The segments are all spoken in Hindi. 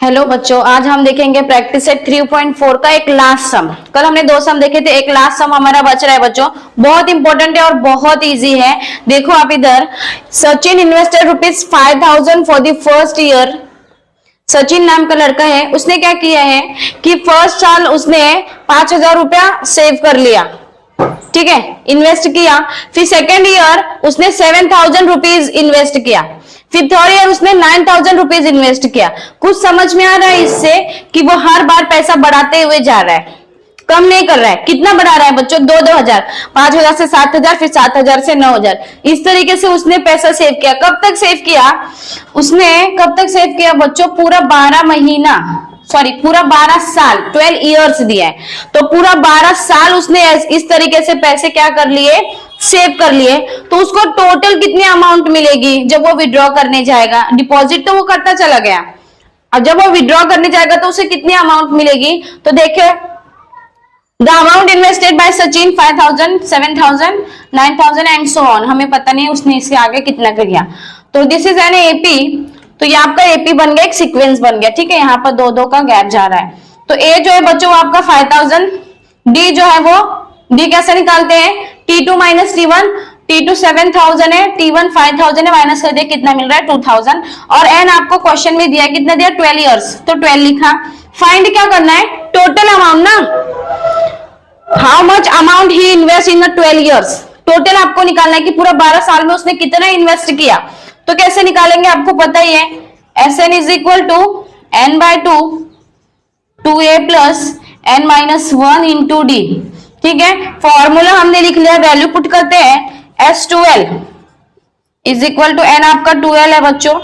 हेलो बच्चों, आज हम देखेंगे प्रैक्टिस सेट 3.4 का एक लास्ट सम। कल हमने दो सम देखे थे, एक लास्ट सम हमारा बच रहा है बच्चों। बहुत इंपॉर्टेंट है और बहुत इजी है। देखो आप इधर, Sachin invested ₹5,000 for the first year. Sachin नाम का लड़का है, उसने क्या किया है कि फर्स्ट साल उसने 5,000 रुपया सेव कर लिया, ठीक है, इन्वेस्ट किया। फिर सेकेंड ईयर उसने 7,000 रुपीज इन्वेस्ट किया। फिर थर्ड ईयर उसने 9,000 रुपीज इन्वेस्ट किया। कुछ समझ में आ रहा है इससे कि वो हर बार पैसा बढ़ाते हुए जा रहा है, कम नहीं कर रहा है। कितना बढ़ा रहा है बच्चों? 2,000, 5,000 से 7,000, फिर 7,000 से 9,000। इस तरीके से उसने पैसा सेव किया। कब तक सेव किया उसने? कब तक सेव किया बच्चों? पूरा 12 महीना, सॉरी पूरा 12 साल, 12 इयर्स दिया है। तो पूरा 12 साल उसने इस तरीके से पैसे क्या कर लिए? सेव कर लिए। तो उसको टोटल कितनी अमाउंट मिलेगी जब वो विड्रॉ करने जाएगा? डिपॉजिट तो वो करता चला गया, अब जब वो विड्रॉ करने जाएगा तो उसे कितनी अमाउंट मिलेगी? तो देखिए, the amount invested bye Sachin 5,000, 7,000, 9,000 and so on. हमें पता नहीं उसने इससे आगे कितना किया। तो दिस इज एन एपी। तो ये आपका एपी बन गया, एक सीक्वेंस बन गया, ठीक है। यहाँ पर दो दो का गैप जा रहा है। तो ए जो है बच्चों वो आपका 5,000, डी जो है वो, डी कैसे निकालते हैं? T2 माइनस T1, T2 7,000 है, T1 5,000 है, माइनस कर दिया, कितना मिल रहा है? 2,000। और एन आपको क्वेश्चन में दिया, कितना दिया? 12 इयर्स, तो 12 लिखा। फाइंड क्या करना है? टोटल अमाउंट ना, how much amount he invest in 12 years. Total आपको निकालना है कि पूरा 12 साल में उसने कितना इन्वेस्ट किया। तो कैसे निकालेंगे? आपको पता ही है, Sn is equal to n by 2, 2a plus n minus 1 into d, ठीक है। फॉर्मूला हमने लिख लिया, वैल्यू पुट करते हैं। S12 is equal to n, आपका 12 है बच्चों,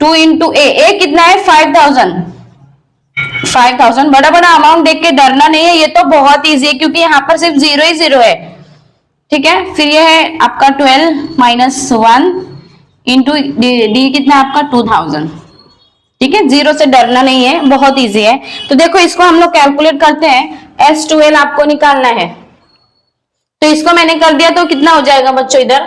2 इंटू ए कितना है? 5,000। 5,000 बड़ा बड़ा अमाउंट देख के डरना नहीं है, ये तो बहुत इजी है क्योंकि यहाँ पर सिर्फ 0 ही 0 है, ठीक है। फिर ये है आपका 12 माइनस 1 इंटू डी कितना है आपका? 2,000, ठीक है। 0 से डरना नहीं है, बहुत इजी है। तो देखो इसको हम लोग कैलकुलेट करते हैं। S12 आपको निकालना है, तो इसको मैंने कर दिया, तो कितना हो जाएगा बच्चों? इधर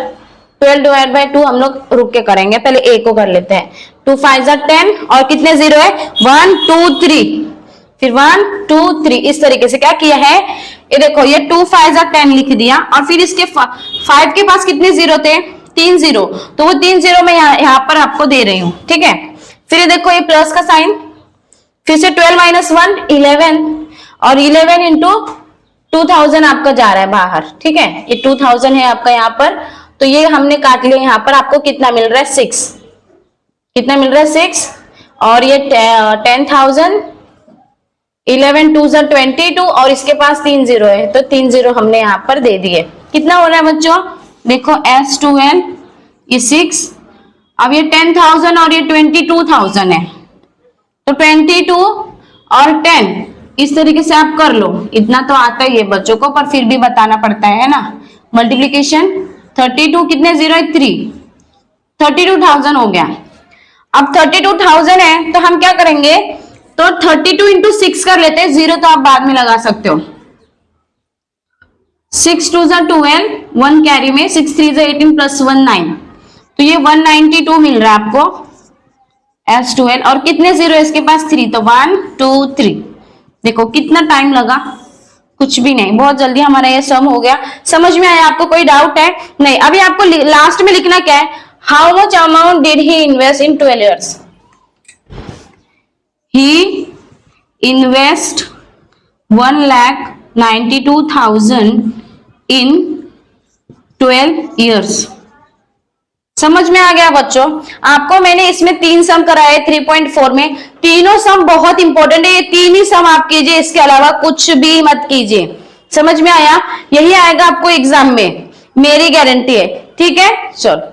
12 डिवाइड बाय 2 हम लोग रुक के करेंगे, पहले ए को कर लेते हैं। 2 5 10 और कितने 0 है? 1 2 3, फिर 1 2 3। इस तरीके से क्या किया है, ये देखो, ये 2 5 10 लिख दिया। और फिर इसके 5 के पास कितने 0 थे? 3 0, तो वो 3 0 मैं यहाँ पर आपको दे रही हूँ, ठीक है। फिर देखो ये प्लस का साइन, फिर से 12 माइनस 1 11, और 11 इंटू 2,000 आपका जा रहा है बाहर, ठीक है। ये 2,000 है आपका यहाँ पर, तो ये हमने काट लिया। यहाँ पर आपको कितना मिल रहा है? 6। कितना मिल रहा है? 6। और ये 10,000, 11 2 22, और इसके पास 3 0 है, तो 3 0 हमने यहाँ पर दे दिए। कितना हो रहा है बच्चों? देखो S12 ये 6, अब ये 10,000 और ये 22,000 है, तो 22 और 10 इस तरीके से आप कर लो। इतना तो आता ही है बच्चों को, पर फिर भी बताना पड़ता है ना। मल्टीप्लीकेशन 32 कितने 0 है? 3, 32,000 हो गया। अब 32,000 है तो हम क्या करेंगे? तो 32 इंटू 6 कर लेते हैं, 0 तो आप बाद में लगा सकते हो। 6 2 12, 1 कैरी में, 6 3 18 प्लस 1 9, तो ये 192 मिल रहा है आपको S12। और कितने 0 है इसके पास? 3, तो 1 2 3। देखो कितना टाइम लगा, कुछ भी नहीं, बहुत जल्दी हमारा ये सम हो गया। समझ में आया आपको? कोई डाउट है? नहीं। अभी आपको लास्ट में लिखना क्या है? How much amount did he invest in 12 years? He invest 1,92,000 in 12 years. समझ में आ गया बच्चों? आपको मैंने इसमें 3 सम कराए 3.4 में। तीनों सम बहुत इंपॉर्टेंट है, ये 3 ही सम आप कीजिए, इसके अलावा कुछ भी मत कीजिए। समझ में आया? यही आएगा आपको एग्जाम में, मेरी गारंटी है, ठीक है। चलो।